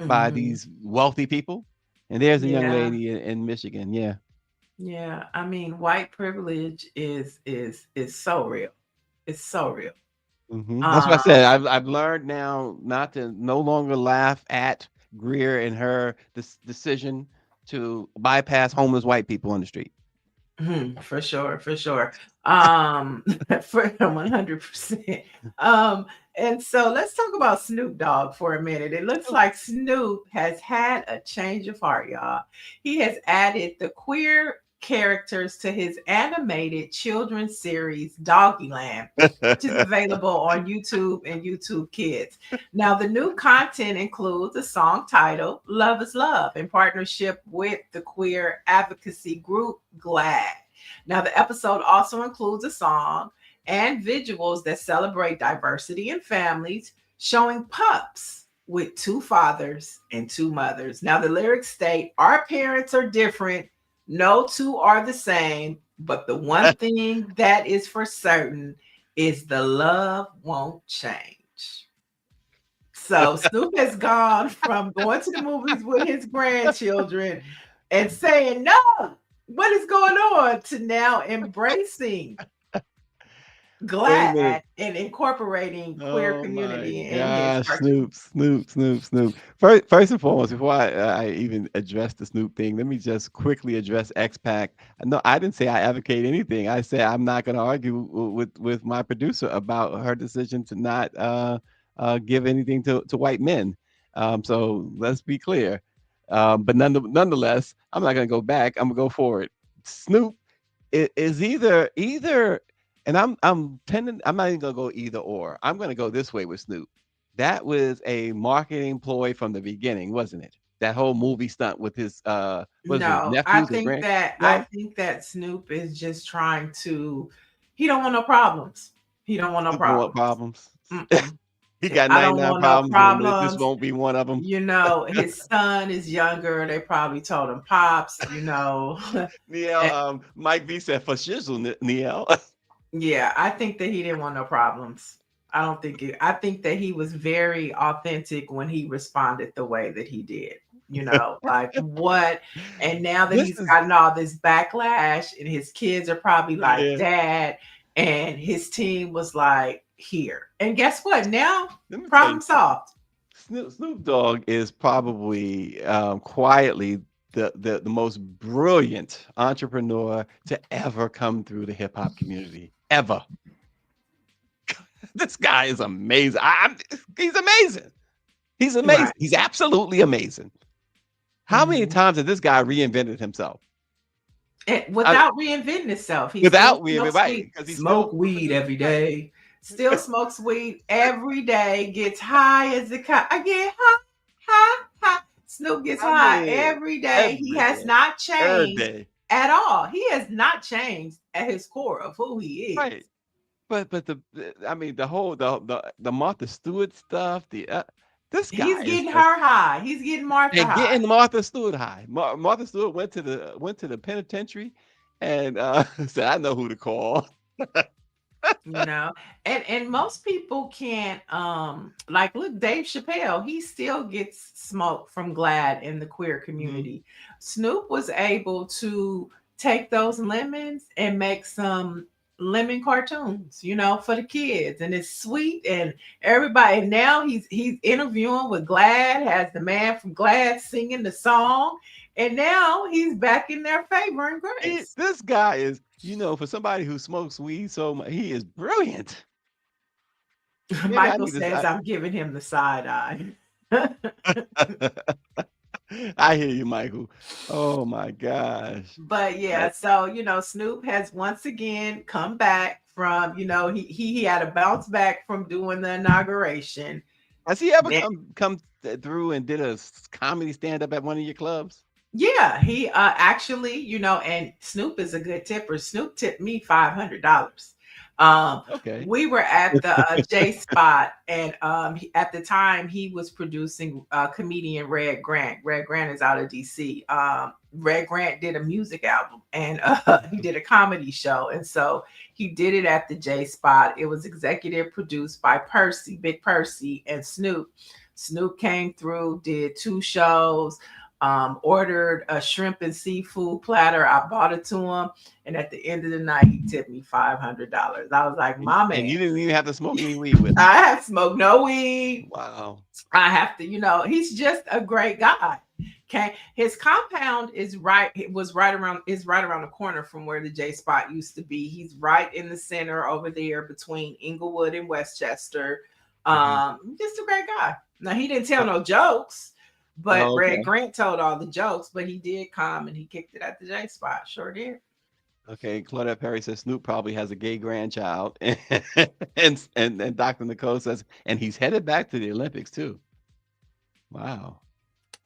by Mhm. these wealthy people. And there's a young Yeah. lady in Michigan. Yeah. Yeah, I mean, white privilege is so real. It's so real. That's what I Um, said. I've learned now not to no longer laugh at Greer and her decision to bypass homeless white people on the street. for sure, for sure. Um, for 100%. Um, and so let's talk about Snoop Dogg for a minute. It looks like Snoop has had a change of heart, y'all. He has added the queer characters to his animated children's series Doggyland, which is available on YouTube and YouTube Kids. Now, the new content includes a song titled Love is Love in partnership with the queer advocacy group GLAD. Now, the episode also includes a song and visuals that celebrate diversity in families, showing pups with two fathers and two mothers. Now, the lyrics state, our parents are different, no two are the same, but the one thing that is for certain is the love won't change. So Snoop has gone from going to the movies with his grandchildren and saying, no, what is going on, to now embracing Wait a minute. GLAD and incorporating queer Oh my community in his gosh, cartoon. Snoop, Snoop, Snoop, Snoop. First and foremost, before I even address the Snoop thing, let me just quickly address X-Pac. No, I didn't say I advocate anything. I said I'm not going to argue with my producer about her decision to not give anything to white men. So let's be clear. But nonetheless, I'm not going to go back. I'm going to go forward. Snoop is either and I'm not even gonna go either or. I'm gonna go this way with Snoop. That was a marketing ploy from the beginning, wasn't it? That whole movie stunt with his was his No, nephews or grand I no? think that Snoop is just trying to, he don't want no problems. He don't want no Snoop don't want problems. problems. Mm-mm. He got I don't 99 want no problems and this problems. won't be one of them. His son is younger. They probably told him, Pops, Niel, Eh, Mike V said for shizzle, Niel. yeah, I think that he didn't want no problems. I think that he was very authentic when he responded the way that he did. Like what? And now that This he's is gotten all this backlash, and his kids are probably like, yeah. Dad, and his team was like, here. And guess what? Now, Let me tell you problem something. solved. Snoop Dogg is probably quietly the most brilliant entrepreneur to ever come through the hip hop community ever. This guy is amazing. He's amazing. He's Right. amazing. He's absolutely amazing. How many Mhm. times has this guy reinvented himself? And I, without reinventing himself, he still without we smokes right weed. because he's Smoke still weed every right. day. Still smokes weed every day. Gets high as a kite. I get high, high, high. Snoop gets I high mean, every day. He every has day, not every changed day, at all. He has not changed at his core of who he is. right? But I mean the whole the Martha Stewart stuff. This He's guy is getting just her high. He's getting Martha and high. getting Martha Stewart high. Martha Stewart went to the penitentiary and said, "I know who to call." you know and most people can't, like, look, Dave Chappelle, he still gets smoke from GLAD in the queer Mhm. community. Snoop was able to take those lemons and make some lemon cartoons, for the kids, and it's sweet, and everybody, and now he's interviewing with GLAD, has the man from GLAD singing the song, and now he's back in their favor and grace. This guy is, for somebody who smokes weed so much, he is brilliant. Maybe I Michael need to. says I'm giving him the side eye. I hear you, Michael. Oh my gosh. But yeah, That, so Snoop has once again come back from, he had a bounce back from doing the inauguration. has he ever Then through and did a comedy stand up at one of your clubs? yeah, he actually, and Snoop is a good tipper. Snoop tipped me $500. Okay. We were at the J Spot, and at the time he was producing comedian Red Grant. Red Grant is out of DC. Red Grant did a music album, and he did a comedy show, and so he did it at the J Spot. It was executive produced by Percy, Big Percy, and Snoop. Snoop came through, did 2 shows, ordered a shrimp and seafood platter. I bought it to him, and at the end of the night, he tipped me $500. I was like, my And man. you didn't even have to smoke any weed with him. I have smoked no weed. Wow. I have to, he's just a great guy. Okay, his compound is right. It was right around the corner from where the J Spot used to be. He's right in the center over there between Inglewood and Westchester. Just a great guy. Now he didn't tell no jokes, but Oh, okay. Red Grant told all the jokes. But he did come and he kicked it at the J Spot. Sure did. Okay, Claudette Perry says Snoop probably has a gay grandchild, and Dr. Nicole says, and he's headed back to the Olympics too. Wow.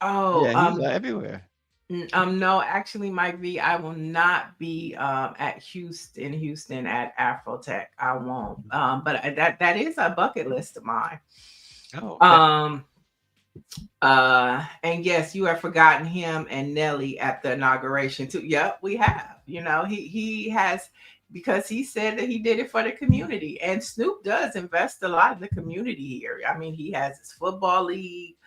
Oh, Yeah, he's everywhere. no, actually, Mike V, I will not be at Houston at Afrotech. I won't. But that is a bucket list of mine. Oh, okay. And yes, you have forgotten him and Nelly at the inauguration too. Yep, we have. He has, because he said that he did it for the community, and Snoop does invest a lot in the community here. I mean, he has his football league.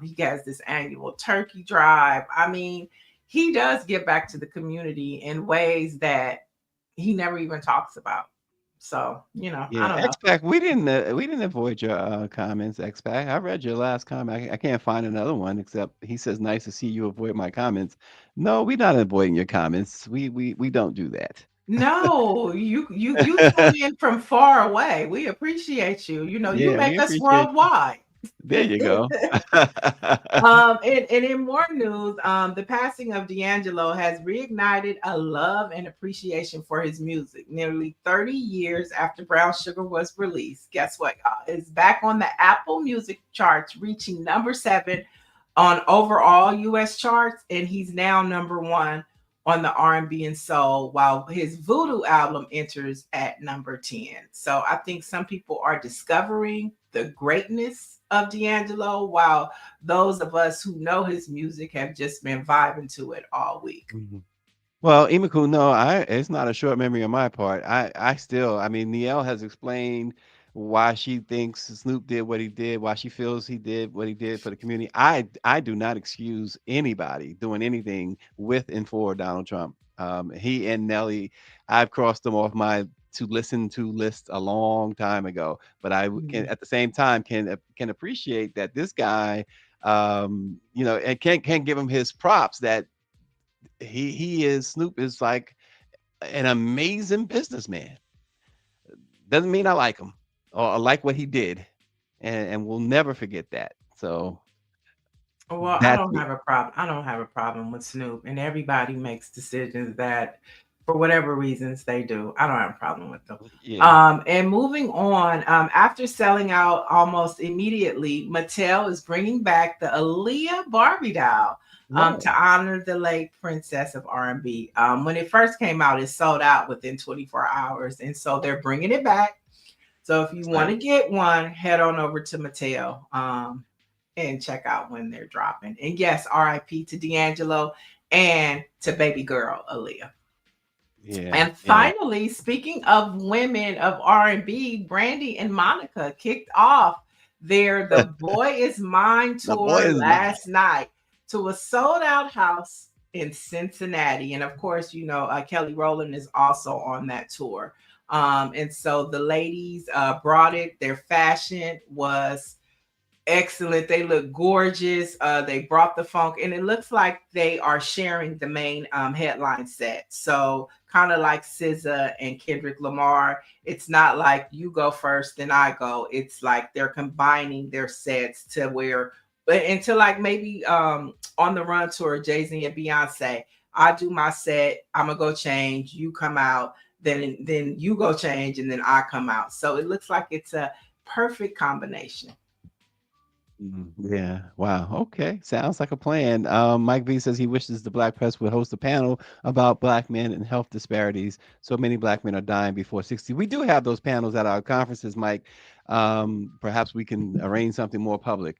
He has this annual turkey drive. I mean, he does give back to the community in ways that he never even talks about. So, I don't know. X-Pac, we didn't avoid your comments, X-Pac. I read your last comment. I can't find another one except he says, "Nice to see you avoid my comments." No, we're not avoiding your comments. We don't do that. No, you tune in from far away. We appreciate you. You Yeah, we make us appreciate you. worldwide. There you go. And in more news, the passing of D'Angelo has reignited a love and appreciation for his music. Nearly 30 years after Brown Sugar was released, guess what, y'all? It's back on the Apple Music charts, reaching number 7 on overall U.S. charts, and he's now number 1 on the R&B and soul, while his Voodoo album enters at number 10. So I think some people are discovering the greatness of D'Angelo, while those of us who know his music have just been vibing to it all week. Mhm. Well, Imiku, no, it's not a short memory on my part. I mean, Nielle has explained why she thinks Snoop did what he did, why she feels he did what he did for the community. I do not excuse anybody doing anything with and for Donald Trump. He and Nelly, I've crossed them off my to listen to list a long time ago, but I can at the same time can appreciate that this guy, and can give him his props that Snoop is like an amazing businessman. Doesn't mean I like him or I like what he did, and we'll never forget that. So Well, I that's don't have a problem. I don't have a problem with Snoop, and everybody makes decisions that, for whatever reasons, they do. I don't have a problem with them. yeah. And moving on, after selling out almost immediately, Mattel is bringing back the Aaliyah Barbie doll to honor the late princess of R&B. When it first came out, it sold out within 24 hours, and so they're bringing it back. So if you want to get one, head on over to Mattel and check out when they're dropping. And yes, RIP to D'Angelo and to baby girl Aaliyah. Yeah. And finally, speaking of women of R&B, Brandy and Monica kicked off their The Boy Is Mine tour last night to a sold-out house in Cincinnati. And of course, Kelly Rowland is also on that tour. And so the ladies brought it. Their fashion was excellent. They look gorgeous. They brought the funk, and it looks like they are sharing the main headline set. So kind of like SZA and Kendrick Lamar. It's not like you go first, then I go. It's like they're combining their sets to where, but into like maybe on the Run tour, Jay-Z and Beyonce. I do my set, I'm gonna go change, you come out, then you go change, and then I come out. So it looks like it's a perfect combination. Yeah. Wow. Okay. Sounds like a plan. Mike V says he wishes the Black Press would host a panel about Black men and health disparities. So many Black men are dying before 60. We do have those panels at our conferences, Mike. Perhaps we can arrange something more public.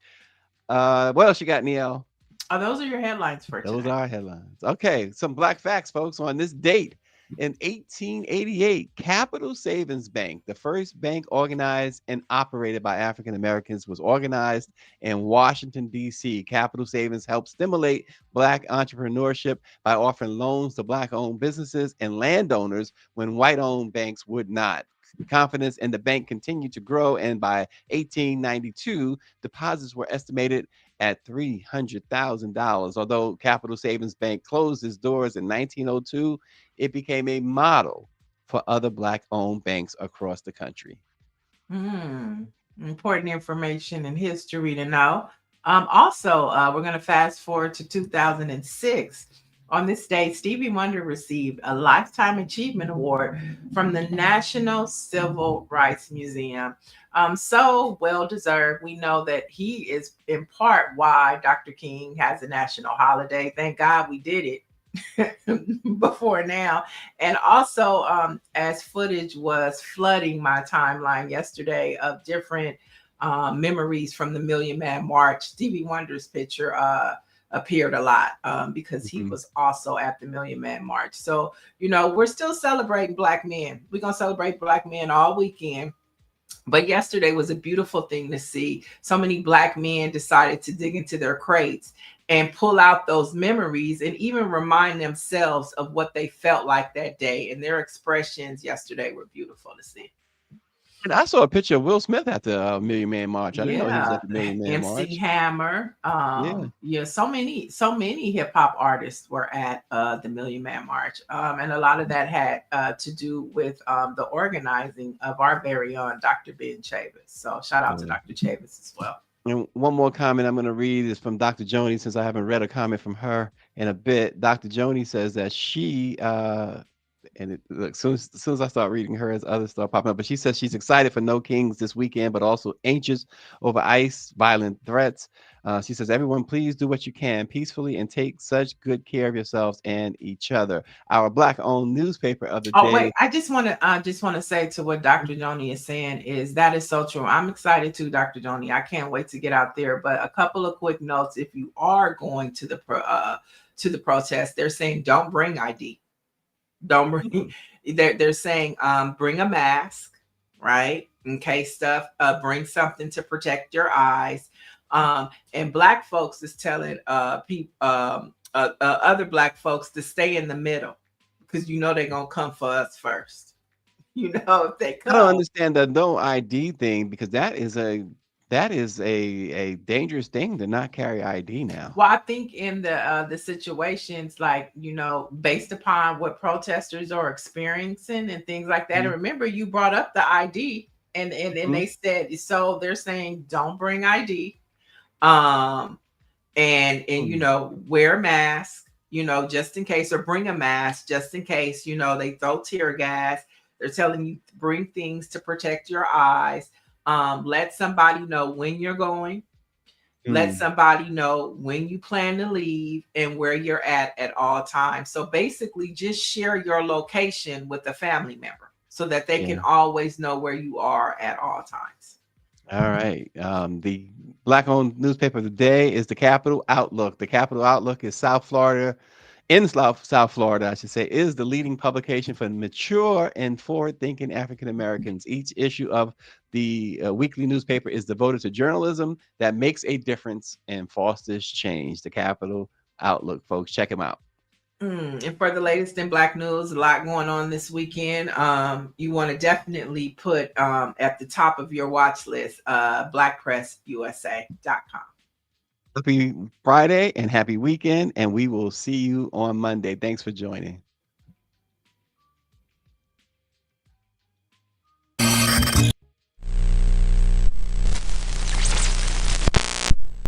What else you got, Neil? Oh, those are your headlines for Those today. are our headlines. Okay, some Black facts, folks. On this date in 1888, Capital Savings Bank, the first bank organized and operated by African Americans, was organized in Washington, D.C. Capital Savings helped stimulate Black entrepreneurship by offering loans to Black-owned businesses and landowners when white-owned banks would not. Confidence in the bank continued to grow, and by 1892, deposits were estimated at $300,000. Although Capital Savings Bank closed its doors in 1902, it became a model for other Black-owned banks across the country. Important information and history to know. Also, we're going to fast forward to 2006. On this day, Stevie Wonder received a Lifetime Achievement Award from the National Civil Rights Museum. So well deserved. We know that he is in part why Dr. King has a national holiday. Thank God we did it before now. And also, as footage was flooding my timeline yesterday of different memories from the Million Man March, Stevie Wonder's picture appeared a lot because he was also at the Million Man March. So, we're still celebrating Black men. We're going to celebrate Black men all weekend. But yesterday was a beautiful thing to see. So many Black men decided to dig into their crates and pull out those memories and even remind themselves of what they felt like that day. And their expressions yesterday were beautiful to see. And I saw a picture of Will Smith at the Million Man March. I didn't know he was at the Million Man MC March. Hammer. So many hip hop artists were at the Million Man March. And a lot of that had to do with the organizing of our very own Dr. Ben Chavis. So shout out to Dr. Chavis as well. And one more comment I'm going to read is from Dr. Joni, since I haven't read a comment from her in a bit. Dr. Joni says that she and look, soon as I start reading hers, others start popping up. But she says she's excited for No Kings this weekend, but also anxious over ICE violent threats. She says, everyone, please do what you can peacefully and take such good care of yourselves and each other. Our Black-owned newspaper of the day. Oh wait, I just want to say to what Dr. Joni is saying is that is so true. I'm excited too, Dr. Joni. I can't wait to get out there. But a couple of quick notes: if you are going to the protest, they're saying don't bring ID. Don't bring. They're saying bring a mask, right? In case stuff. Bring something to protect your eyes. And Black folks is telling other Black folks to stay in the middle because they're gonna come for us first. If they come. I don't understand the no ID thing, because that is a dangerous thing to not carry ID now. Well, I think in the situations like, based upon what protesters are experiencing and things like that. And remember, you brought up the ID and they said, so they're saying don't bring ID. And wear a mask, just in case, or bring a mask just in case, they throw tear gas. They're telling you to bring things to protect your eyes. Let somebody know when you're going. Let somebody know when you plan to leave and where you're at all times. So basically just share your location with a family member so that they can always know where you are at all times. All right. The Black-owned newspaper of the day is the Capital Outlook. The Capital Outlook is South Florida, I should say, is the leading publication for mature and forward-thinking African Americans. Each issue of the weekly newspaper is devoted to journalism that makes a difference and fosters change. The Capital Outlook, folks, check them out. And for the latest in Black news, a lot going on this weekend. You want to definitely put at the top of your watch list, blackpressusa.com. Happy Friday and happy weekend, and we will see you on Monday. Thanks for joining.